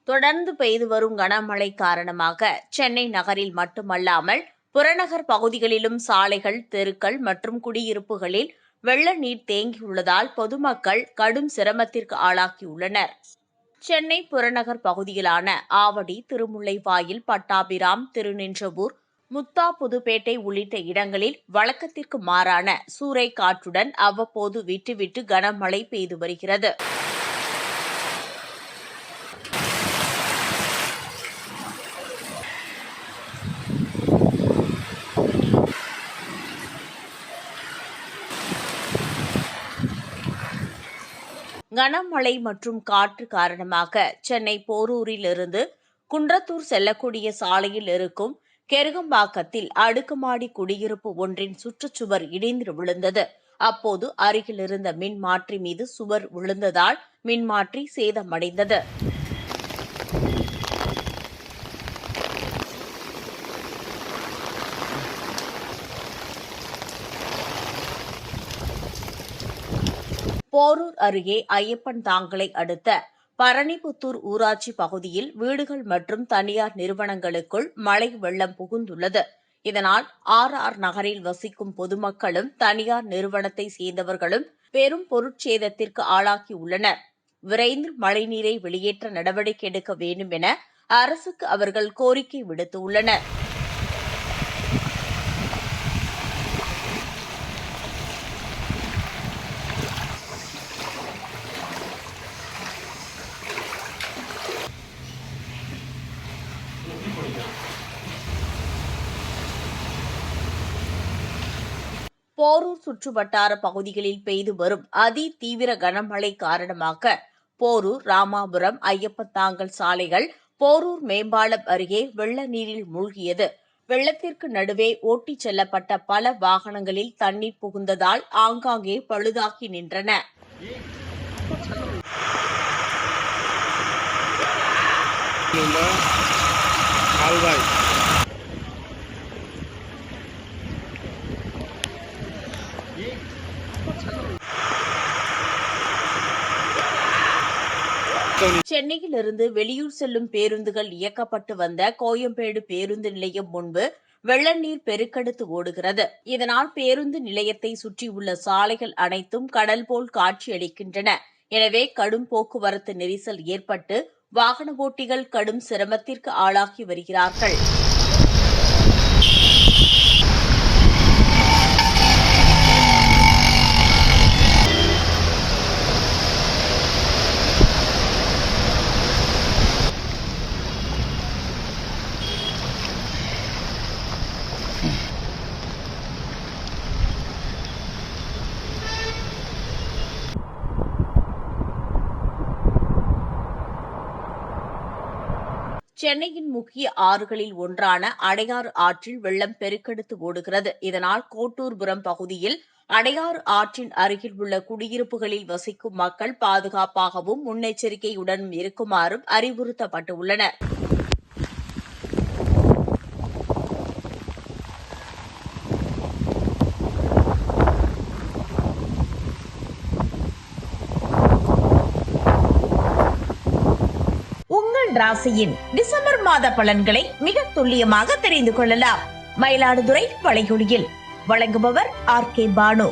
தொடர்ந்து பெய்து வரும் கனமழை காரணமாக சென்னை நகரில் மட்டுமல்லாமல் புறநகர் பகுதிகளிலும் சாலைகள், தெருக்கள் மற்றும் குடியிருப்புகளில் வெள்ள நீர் தேங்கியுள்ளதால் பொதுமக்கள் கடும் சிரமத்திற்கு ஆளாகியுள்ளனர். சென்னை புறநகர் பகுதிகளான ஆவடி, திருமுல்லைவாயில், பட்டாபிராம், திருநின்றவூர், முத்தா, புதுப்பேட்டை உள்ளிட்ட இடங்களில் வழக்கத்திற்கு மாறான சூறை காற்றுடன் அவ்வப்போது விட்டுவிட்டு கனமழை பெய்து வருகிறது. கனமழை மற்றும் காற்று காரணமாக சென்னை போரூரில் இருந்து குன்றத்தூர் செல்லக்கூடிய சாலையில் இருக்கும் கெருகம்பாக்கத்தில் அடுக்குமாடி குடியிருப்பு ஒன்றின் சுற்றுச்சுவர் இடிந்து விழுந்தது. அப்போது அருகில் இருந்த மின்மாற்றி மீது சுவர் விழுந்ததால் மின்மாற்றி சேதமடைந்தது. போரூர் அருகே ஐயப்பன் தாங்கலை அடுத்த பரணிபுத்தூர் ஊராட்சி பகுதியில் வீடுகள் மற்றும் தனியார் நிறுவனங்களுக்குள் மழை வெள்ளம் புகுந்துள்ளது. இதனால் ஆர் நகரில் வசிக்கும் பொதுமக்களும் தனியார் நிறுவனத்தை சேர்ந்தவர்களும் பெரும் பொருட்சேதத்திற்கு ஆளாகியுள்ளனர். விரைந்து மழைநீரை வெளியேற்ற நடவடிக்கை எடுக்க வேண்டும் என அரசுக்கு அவர்கள் கோரிக்கை விடுத்துள்ளனர். போரூர் சுற்றுவட்டார பகுதிகளில் பெய்து வரும் அதி தீவிர கனமழை காரணமாக போரூர், ராமாபுரம், ஐயப்பன்தாங்கல் சாலைகள் போரூர் மேம்பாலம் அருகே வெள்ள நீரில் மூழ்கியது. வெள்ளத்திற்கு நடுவே ஓட்டிச் செல்லப்பட்ட பல வாகனங்களில் தண்ணீர் புகுந்ததால் ஆங்காங்கே பழுதாகி நின்றன. சென்னையிலிருந்து வெளியூர் செல்லும் பேருந்துகள் இயக்கப்பட்டு வந்த கோயம்பேடு பேருந்து நிலையம் முன்பு வெள்ள நீர் பெருக்கெடுத்து ஓடுகிறது. இதனால் பேருந்து நிலையத்தை சுற்றியுள்ள சாலைகள் அனைத்தும் கடல் போல் காட்சியளிக்கின்றன. எனவே கடும் போக்குவரத்து நெரிசல் ஏற்பட்டு வாகன ஓட்டிகள் கடும் சிரமத்திற்கு ஆளாகி வருகிறார்கள். சென்னையின் முக்கிய ஆறுகளில் ஒன்றான அடையாறு ஆற்றில் வெள்ளம் பெருக்கெடுத்து ஓடுகிறது. இதனால் கோட்டூர்புரம் பகுதியில் அடையாறு ஆற்றின் அருகில் உள்ள குடியிருப்புகளில் வசிக்கும் மக்கள் பாதுகாப்பாகவும் முன்னெச்சரிக்கையுடனும் இருக்குமாறும் அறிவுறுத்தப்பட்டுள்ளனர். ராசியின் டிசம்பர் மாத பலன்களை மிக துல்லியமாக தெரிந்து கொள்ளலாம். மயிலாடுதுறை வளைகுடியில் வழங்குபவர் ஆர் கே பானு.